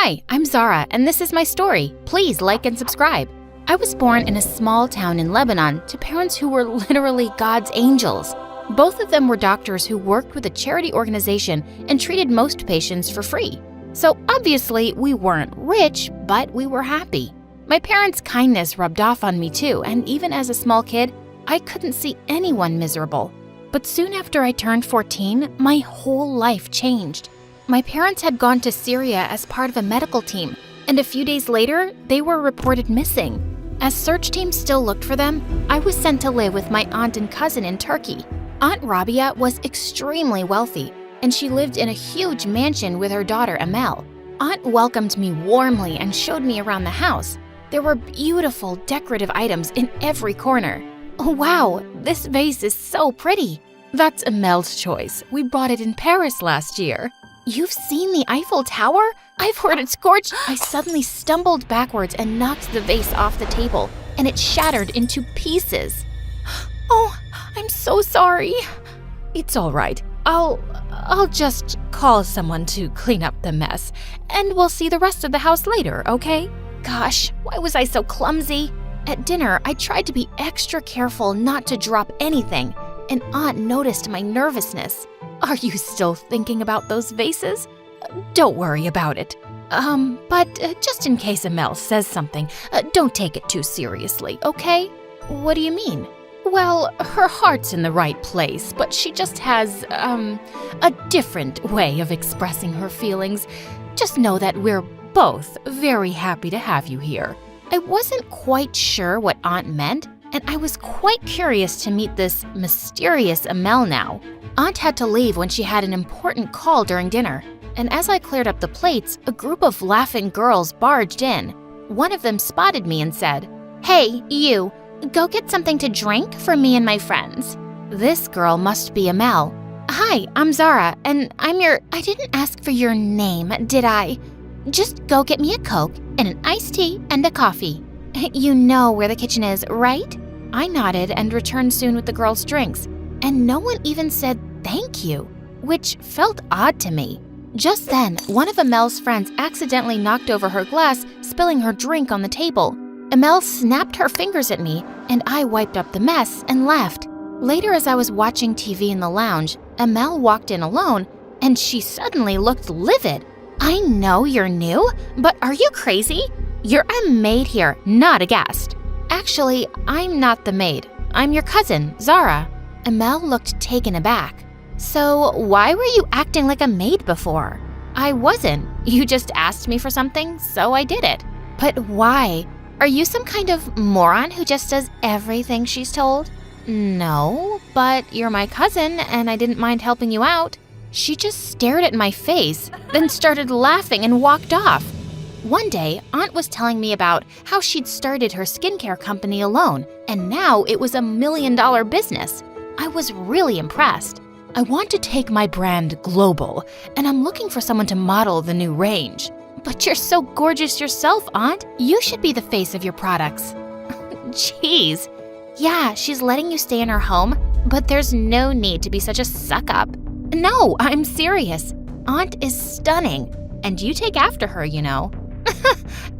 Hi, I'm Zara, and this is my story. Please like and subscribe. I was born in a small town in Lebanon to parents who were literally God's angels. Both of them were doctors who worked with a charity organization and treated most patients for free. So obviously, we weren't rich, but we were happy. My parents' kindness rubbed off on me too, and even as a small kid, I couldn't see anyone miserable. But soon after I turned 14, my whole life changed. My parents had gone to Syria as part of a medical team, and a few days later, they were reported missing. As search teams still looked for them, I was sent to live with my aunt and cousin in Turkey. Aunt Rabia was extremely wealthy, and she lived in a huge mansion with her daughter Amel. Aunt welcomed me warmly and showed me around the house. There were beautiful decorative items in every corner. Oh wow, this vase is so pretty. That's Amel's choice. We bought it in Paris last year. You've seen the Eiffel Tower? I've heard it's gorgeous. I suddenly stumbled backwards and knocked the vase off the table, and it shattered into pieces. Oh, I'm so sorry. It's all right. I'll just call someone to clean up the mess, and we'll see the rest of the house later, okay? Gosh, why was I so clumsy? At dinner, I tried to be extra careful not to drop anything, and Aunt noticed my nervousness. Are you still thinking about those vases? Don't worry about it. But just in case Amel says something, don't take it too seriously, okay? What do you mean? Well, her heart's in the right place, but she just has, a different way of expressing her feelings. Just know that we're both very happy to have you here. I wasn't quite sure what Aunt meant, and I was quite curious to meet this mysterious Amel now. Aunt had to leave when she had an important call during dinner, and as I cleared up the plates, a group of laughing girls barged in. One of them spotted me and said, "Hey, you, go get something to drink for me and my friends." This girl must be Amel. "Hi, I'm Zara, and I didn't ask for your name, did I? Just go get me a Coke and an iced tea and a coffee. You know where the kitchen is, right?" I nodded and returned soon with the girls' drinks, and no one even said thank you, which felt odd to me. Just then, one of Amel's friends accidentally knocked over her glass, spilling her drink on the table. Amel snapped her fingers at me, and I wiped up the mess and left. Later, as I was watching TV in the lounge, Amel walked in alone, and she suddenly looked livid. "I know you're new, but are you crazy? You're a maid here, not a guest." "Actually, I'm not the maid. I'm your cousin, Zara." Amel looked taken aback. "So why were you acting like a maid before?" "I wasn't. You just asked me for something, so I did it." "But why? Are you some kind of moron who just does everything she's told?" "No, but you're my cousin, and I didn't mind helping you out." She just stared at my face, then started laughing and walked off. One day, Aunt was telling me about how she'd started her skincare company alone, and now it was $1 million business. I was really impressed. "I want to take my brand global, and I'm looking for someone to model the new range." "But you're so gorgeous yourself, Aunt. You should be the face of your products." Jeez. "Yeah, she's letting you stay in her home, but there's no need to be such a suck-up." "No, I'm serious. Aunt is stunning, and you take after her, you know."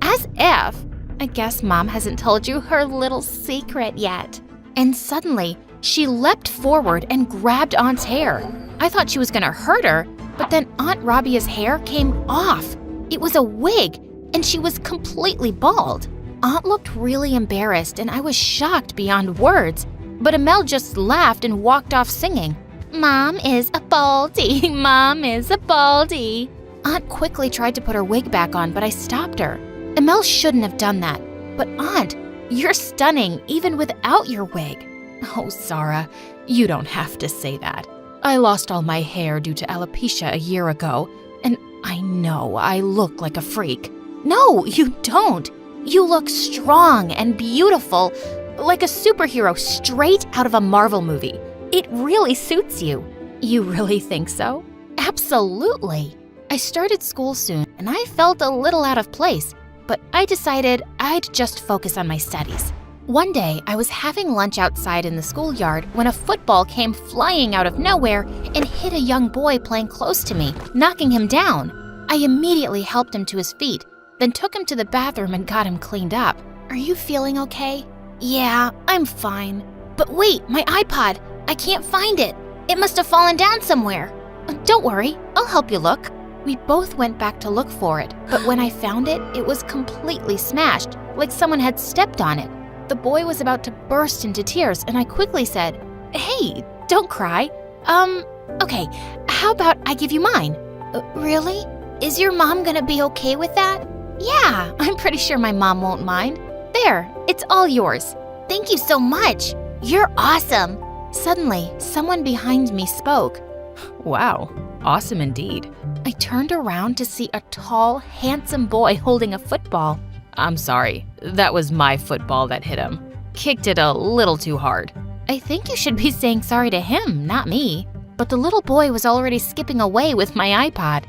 As if. "I guess Mom hasn't told you her little secret yet." And suddenly, she leapt forward and grabbed Aunt's hair. I thought she was gonna hurt her, but then Aunt Rabia's hair came off. It was a wig, and she was completely bald. Aunt looked really embarrassed, and I was shocked beyond words. But Amel just laughed and walked off singing, "Mom is a baldy, Mom is a baldy." Aunt quickly tried to put her wig back on, but I stopped her. Amel shouldn't have done that. "But Aunt, you're stunning even without your wig." "Oh, Zara, you don't have to say that. I lost all my hair due to alopecia a year ago, and I know I look like a freak." "No, you don't. You look strong and beautiful, like a superhero straight out of a Marvel movie. It really suits you." "You really think so?" "Absolutely." I started school soon, and I felt a little out of place, but I decided I'd just focus on my studies. One day, I was having lunch outside in the schoolyard when a football came flying out of nowhere and hit a young boy playing close to me, knocking him down. I immediately helped him to his feet, then took him to the bathroom and got him cleaned up. Are you feeling okay? Yeah, I'm fine. But wait, my iPod. I can't find it. It must have fallen down somewhere. Don't worry, I'll help you look. We both went back to look for it, but when I found it, it was completely smashed, like someone had stepped on it. The boy was about to burst into tears, and I quickly said, "Hey, don't cry. Okay, how about I give you mine?" Really? Is your mom gonna be okay with that? Yeah, I'm pretty sure my mom won't mind. There, it's all yours. Thank you so much. You're awesome. Suddenly, someone behind me spoke. Wow, awesome indeed. I turned around to see a tall, handsome boy holding a football. I'm sorry, that was my football that hit him. Kicked it a little too hard. I think you should be saying sorry to him, not me. But the little boy was already skipping away with my iPod.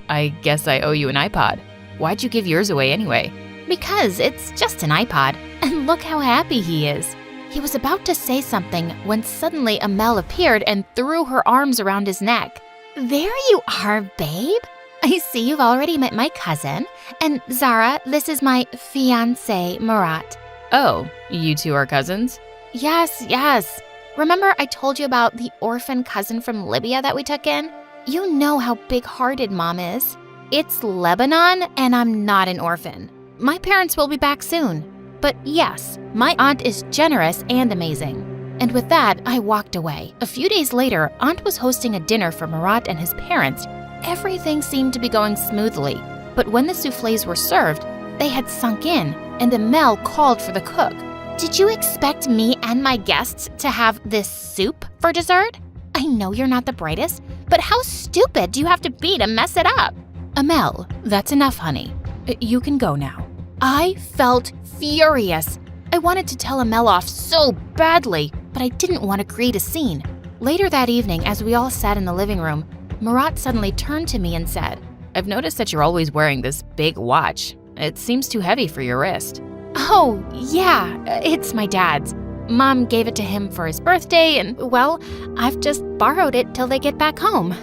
I guess I owe you an iPod. Why'd you give yours away anyway? Because it's just an iPod, and look how happy he is. He was about to say something when suddenly Amel appeared and threw her arms around his neck. There you are, babe. I see you've already met my cousin. And Zara, this is my fiancé, Murat. Oh, you two are cousins? Yes. Remember I told you about the orphan cousin from Libya that we took in? You know how big-hearted Mom is. It's Lebanon, and I'm not an orphan. My parents will be back soon. But yes, my aunt is generous and amazing. And with that, I walked away. A few days later, Aunt was hosting a dinner for Murat and his parents. Everything seemed to be going smoothly. But when the soufflés were served, they had sunk in, and Amel called for the cook. Did you expect me and my guests to have this soup for dessert? I know you're not the brightest, but how stupid do you have to be to mess it up? Amel, that's enough, honey. You can go now. I felt furious. I wanted to tell Amel off so badly, but I didn't want to create a scene. Later that evening, as we all sat in the living room, Murat suddenly turned to me and said, I've noticed that you're always wearing this big watch. It seems too heavy for your wrist. Oh, yeah, it's my dad's. Mom gave it to him for his birthday, and, well, I've just borrowed it till they get back home.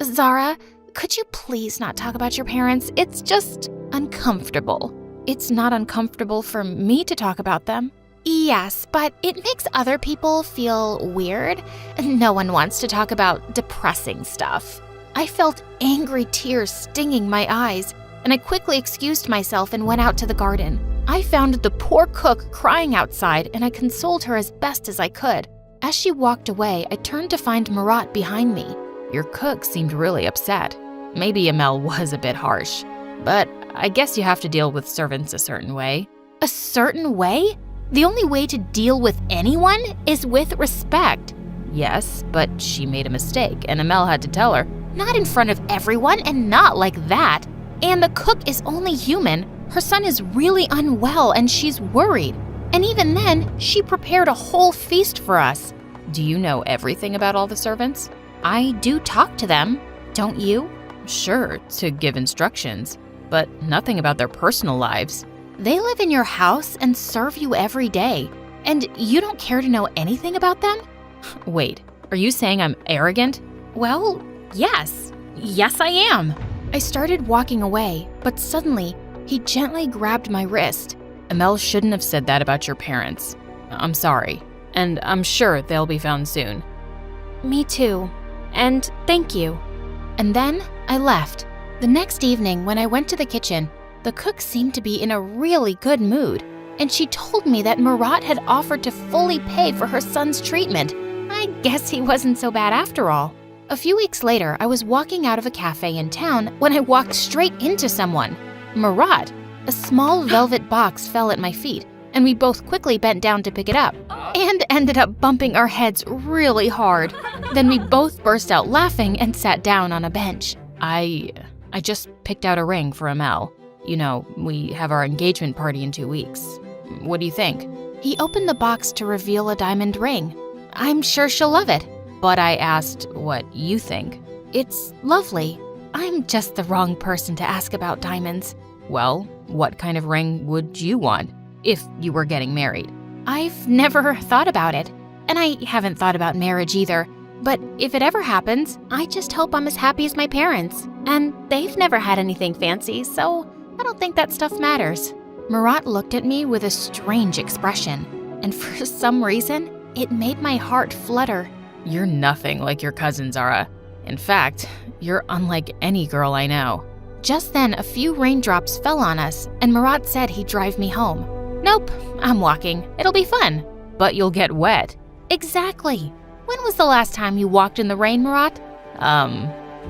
Zara, could you please not talk about your parents? It's just uncomfortable. It's not uncomfortable for me to talk about them. Yes, but it makes other people feel weird. No one wants to talk about depressing stuff. I felt angry tears stinging my eyes, and I quickly excused myself and went out to the garden. I found the poor cook crying outside, and I consoled her as best as I could. As she walked away, I turned to find Murat behind me. Your cook seemed really upset. Maybe Amel was a bit harsh, but I guess you have to deal with servants a certain way. A certain way? The only way to deal with anyone is with respect. Yes, but she made a mistake, and Amel had to tell her. Not in front of everyone, and not like that. And the cook is only human. Her son is really unwell, and she's worried. And even then, she prepared a whole feast for us. Do you know everything about all the servants? I do talk to them. Don't you? Sure, to give instructions, but nothing about their personal lives. They live in your house and serve you every day. And you don't care to know anything about them? Wait, are you saying I'm arrogant? Well, yes. Yes, I am. I started walking away, but suddenly, he gently grabbed my wrist. Amel shouldn't have said that about your parents. I'm sorry, and I'm sure they'll be found soon. Me too. And thank you. And then I left. The next evening, when I went to the kitchen, the cook seemed to be in a really good mood, and she told me that Murat had offered to fully pay for her son's treatment. I guess he wasn't so bad after all. A few weeks later, I was walking out of a cafe in town when I walked straight into someone. Murat. A small velvet box fell at my feet, and we both quickly bent down to pick it up, and ended up bumping our heads really hard. Then we both burst out laughing and sat down on a bench. I just picked out a ring for Amel. You know, we have our engagement party in 2 weeks. What do you think? He opened the box to reveal a diamond ring. I'm sure she'll love it. But I asked what you think. It's lovely. I'm just the wrong person to ask about diamonds. Well, what kind of ring would you want if you were getting married? I've never thought about it. And I haven't thought about marriage either. But if it ever happens, I just hope I'm as happy as my parents. And they've never had anything fancy, so I don't think that stuff matters. Murat looked at me with a strange expression, and for some reason, it made my heart flutter. You're nothing like your cousin, Zara. In fact, you're unlike any girl I know. Just then, a few raindrops fell on us, and Murat said he'd drive me home. Nope, I'm walking. It'll be fun. But you'll get wet. Exactly. When was the last time you walked in the rain, Murat?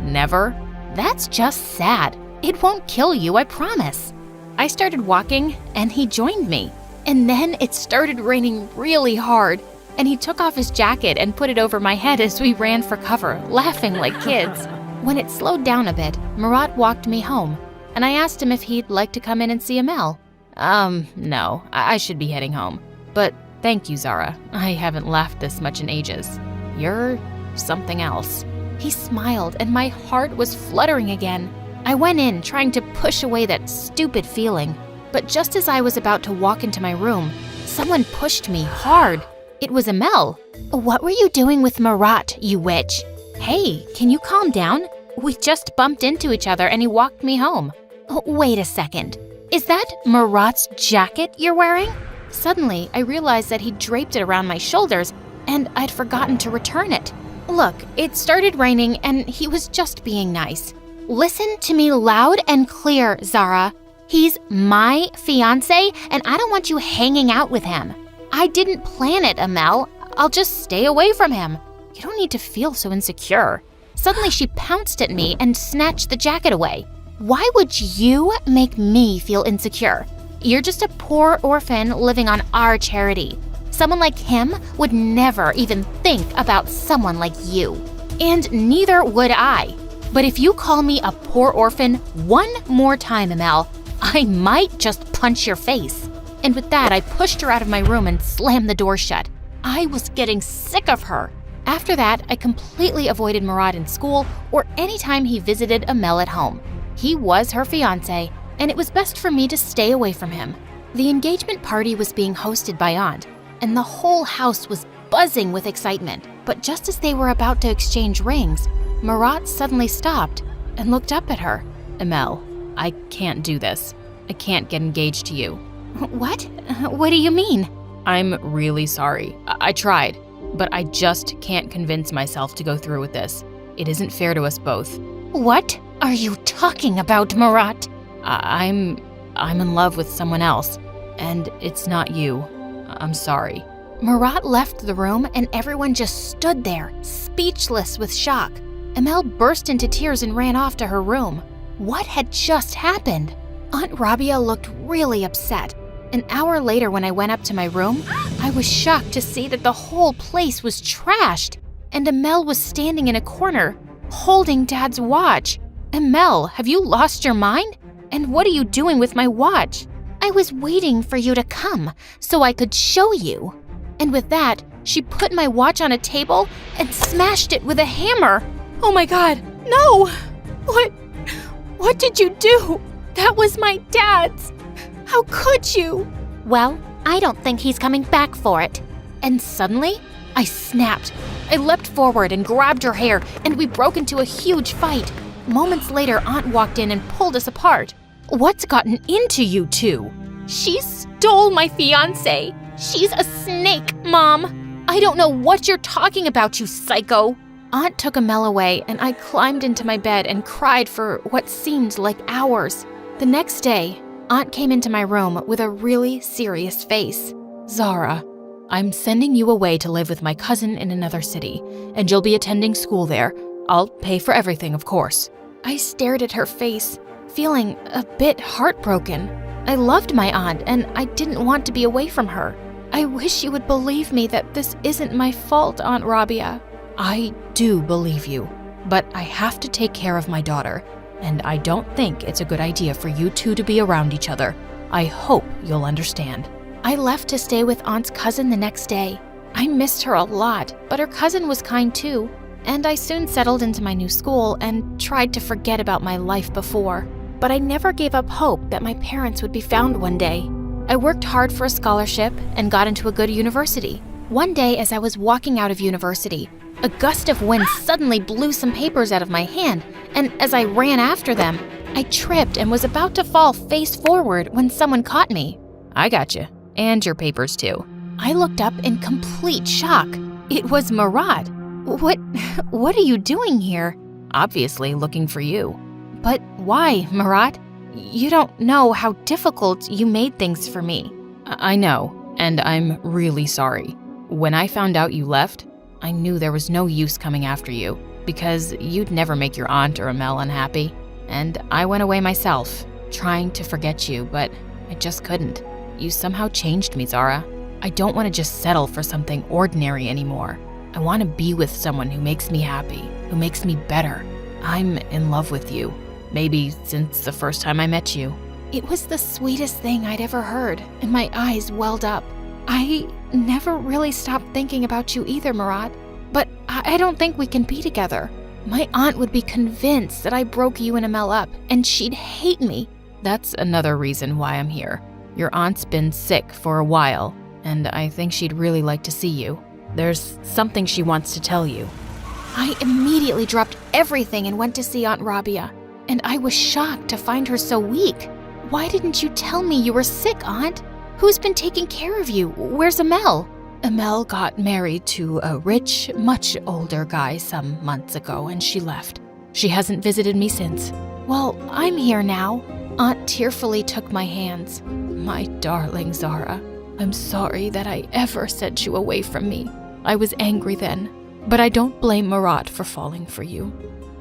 Never. That's just sad. It won't kill you, I promise. I started walking, and he joined me. And then it started raining really hard, and he took off his jacket and put it over my head as we ran for cover, laughing like kids. When it slowed down a bit, Murat walked me home, and I asked him if he'd like to come in and see Amel. No, I should be heading home. But thank you, Zara. I haven't laughed this much in ages. You're something else. He smiled, and my heart was fluttering again. I went in, trying to push away that stupid feeling. But just as I was about to walk into my room, someone pushed me hard. It was Amel. What were you doing with Murat, you witch? Hey, can you calm down? We just bumped into each other and he walked me home. Wait a second. Is that Murat's jacket you're wearing? Suddenly, I realized that he draped it around my shoulders and I'd forgotten to return it. Look, it started raining and he was just being nice. Listen to me loud and clear, Zara. He's my fiancé and I don't want you hanging out with him. I didn't plan it, Amel. I'll just stay away from him. You don't need to feel so insecure. Suddenly she pounced at me and snatched the jacket away. Why would you make me feel insecure? You're just a poor orphan living on our charity. Someone like him would never even think about someone like you. And neither would I. But if you call me a poor orphan one more time, Amel, I might just punch your face. And with that, I pushed her out of my room and slammed the door shut. I was getting sick of her. After that, I completely avoided Murat in school or any time he visited Amel at home. He was her fiancé, and it was best for me to stay away from him. The engagement party was being hosted by Aunt, and the whole house was buzzing with excitement. But just as they were about to exchange rings, Murat suddenly stopped and looked up at her. Amel, I can't do this. I can't get engaged to you. What? What do you mean? I'm really sorry. I tried, but I just can't convince myself to go through with this. It isn't fair to us both. What are you talking about, Murat? I'm in love with someone else, and it's not you. I'm sorry. Murat left the room and everyone just stood there, speechless with shock. Amel burst into tears and ran off to her room. What had just happened? Aunt Rabia looked really upset. An hour later, when I went up to my room, I was shocked to see that the whole place was trashed, and Amel was standing in a corner, holding Dad's watch. Amel, have you lost your mind? And what are you doing with my watch? I was waiting for you to come so I could show you. And with that, she put my watch on a table and smashed it with a hammer. Oh my God, no! What did you do? That was my dad's. How could you? Well, I don't think he's coming back for it. And suddenly, I snapped. I leapt forward and grabbed her hair, and we broke into a huge fight. Moments later, Aunt walked in and pulled us apart. What's gotten into you two? She stole my fiancé. She's a snake, Mom. I don't know what you're talking about, you psycho. Aunt took Amel away, and I climbed into my bed and cried for what seemed like hours. The next day, Aunt came into my room with a really serious face. Zara, I'm sending you away to live with my cousin in another city, and you'll be attending school there. I'll pay for everything, of course. I stared at her face, feeling a bit heartbroken. I loved my aunt, and I didn't want to be away from her. I wish you would believe me that this isn't my fault, Aunt Rabia. I do believe you, but I have to take care of my daughter, and I don't think it's a good idea for you two to be around each other. I hope you'll understand. I left to stay with Aunt's cousin the next day. I missed her a lot, but her cousin was kind too, and I soon settled into my new school and tried to forget about my life before. But I never gave up hope that my parents would be found one day. I worked hard for a scholarship and got into a good university. One day, as I was walking out of university, A gust of wind suddenly blew some papers out of my hand, and as I ran after them, I tripped and was about to fall face forward when someone caught me. I got you. And your papers too. I looked up in complete shock. It was Marat. What are you doing here? Obviously looking for you. But why, Marat? You don't know how difficult you made things for me. I know, and I'm really sorry. When I found out you left, I knew there was no use coming after you, because you'd never make your aunt or Amel unhappy. And I went away myself, trying to forget you, but I just couldn't. You somehow changed me, Zara. I don't want to just settle for something ordinary anymore. I want to be with someone who makes me happy, who makes me better. I'm in love with you. Maybe since the first time I met you. It was the sweetest thing I'd ever heard, and my eyes welled up. I never really stopped thinking about you either, Marat. But I don't think we can be together. My aunt would be convinced that I broke you and Amel up, and she'd hate me. That's another reason why I'm here. Your aunt's been sick for a while, and I think she'd really like to see you. There's something she wants to tell you. I immediately dropped everything and went to see Aunt Rabia, and I was shocked to find her so weak. Why didn't you tell me you were sick, Aunt? Who's been taking care of you? Where's Amel? Amel got married to a rich, much older guy some months ago, and she left. She hasn't visited me since. Well, I'm here now. Aunt tearfully took my hands. My darling Zara, I'm sorry that I ever sent you away from me. I was angry then, but I don't blame Marat for falling for you.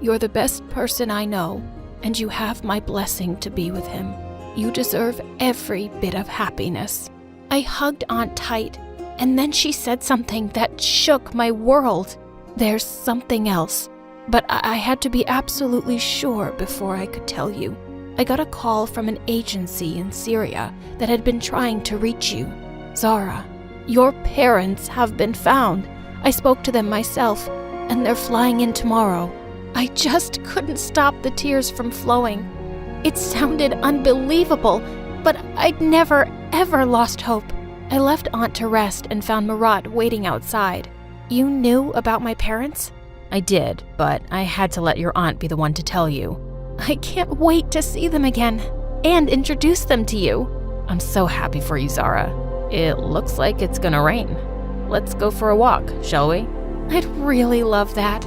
You're the best person I know, and you have my blessing to be with him. You deserve every bit of happiness. I hugged Aunt tight, and then she said something that shook my world. There's something else, but I had to be absolutely sure before I could tell you. I got a call from an agency in Syria that had been trying to reach you. Zara, your parents have been found. I spoke to them myself, and they're flying in tomorrow. I just couldn't stop the tears from flowing. It sounded unbelievable, but I'd never, ever lost hope. I left Aunt to rest and found Marat waiting outside. You knew about my parents? I did, but I had to let your aunt be the one to tell you. I can't wait to see them again and introduce them to you. I'm so happy for you, Zara. It looks like it's gonna rain. Let's go for a walk, shall we? I'd really love that.